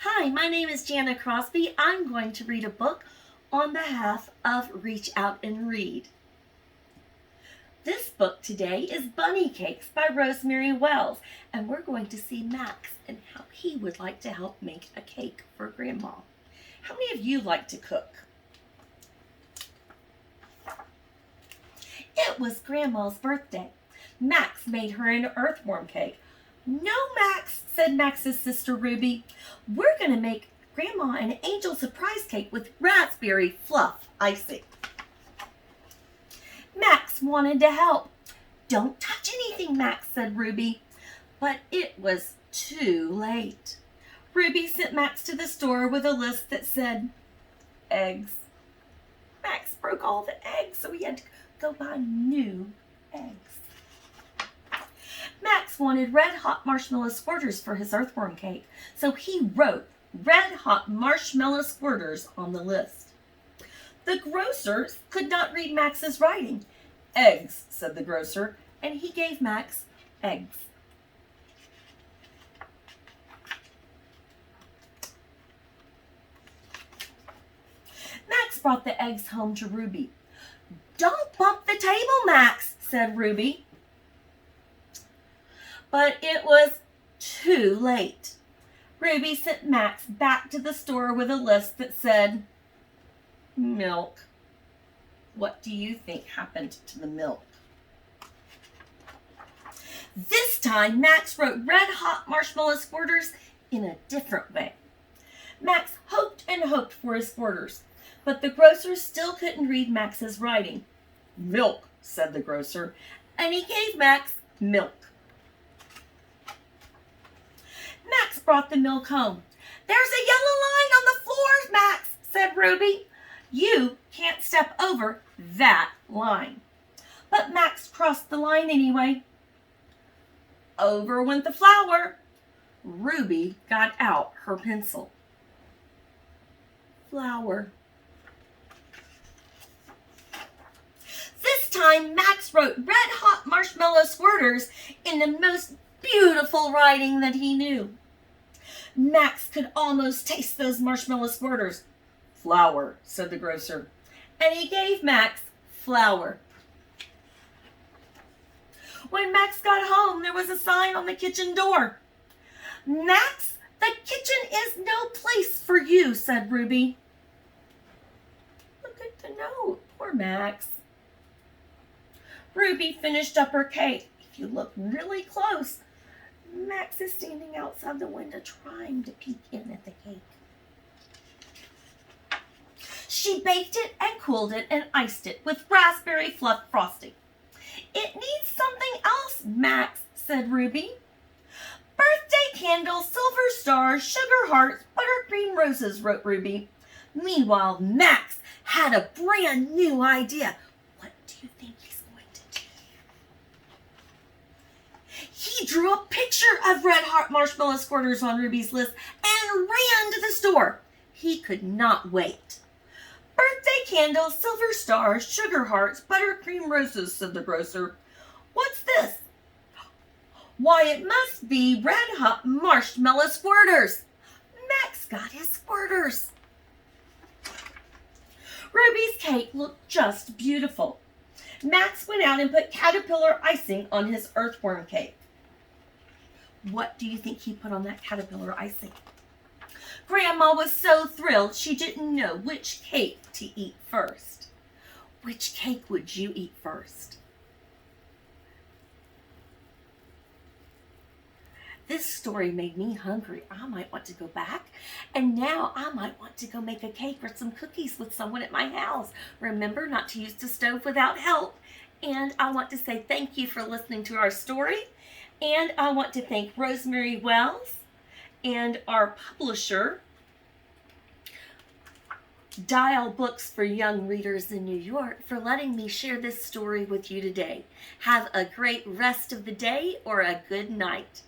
Hi, my name is Jana Crosby. I'm going to read a book on behalf of Reach Out and Read. This book today is Bunny Cakes by Rosemary Wells, and we're going to see Max and how he would like to help make a cake for Grandma. How many of you like to cook? It was Grandma's birthday. Max made her an earthworm cake. "No, Max," said Max's sister Ruby. "We're going to make Grandma an angel surprise cake with raspberry fluff icing." Max wanted to help. "Don't touch anything, Max," said Ruby. But it was too late. Ruby sent Max to the store with a list that said, eggs. Max broke all the eggs, so he had to go buy new eggs. Max wanted red-hot marshmallow squirters for his earthworm cake, so he wrote red-hot marshmallow squirters on the list. The grocer could not read Max's writing. "Eggs," said the grocer, and he gave Max eggs. Max brought the eggs home to Ruby. "Don't bump the table, Max," said Ruby. But it was too late. Ruby sent Max back to the store with a list that said, milk. What do you think happened to the milk? This time, Max wrote red-hot marshmallow squirters in a different way. Max hoped and hoped for his squirters, but the grocer still couldn't read Max's writing. "Milk," said the grocer, and he gave Max milk. Max brought the milk home. "There's a yellow line on the floor, Max," said Ruby. "You can't step over that line." But Max crossed the line anyway. Over went the flour. Ruby got out her pencil. Flour. This time, Max wrote red-hot marshmallow squirters in the most beautiful writing that he knew. Max could almost taste those marshmallow squirters. "Flour," said the grocer, and he gave Max flour. When Max got home, there was a sign on the kitchen door. "Max, the kitchen is no place for you," said Ruby. Look at the note. Poor Max. Ruby finished up her cake. If you look really close, Max is standing outside the window trying to peek in at the cake. She baked it and cooled it and iced it with raspberry fluff frosting. "It needs something else, Max," said Ruby. "Birthday candles, silver stars, sugar hearts, buttercream roses," wrote Ruby. Meanwhile, Max had a brand new idea. What do you think he's going to do? He drew a picture of red-hot marshmallow squirters on Ruby's list and ran to the store. He could not wait. "Birthday candles, silver stars, sugar hearts, buttercream roses," said the grocer. "What's this?" "Why, it must be red-hot marshmallow squirters." Max got his squirters. Ruby's cake looked just beautiful. Max went out and put caterpillar icing on his earthworm cake. What do you think he put on that caterpillar icing? Grandma was so thrilled she didn't know which cake to eat first. Which cake would you eat first? This story made me hungry. I might want to go back, and now I might want to go make a cake or some cookies with someone at my house. Remember not to use the stove without help. And I want to say thank you for listening to our story. And I want to thank Rosemary Wells and our publisher, Dial Books for Young Readers in New York, for letting me share this story with you today. Have a great rest of the day or a good night.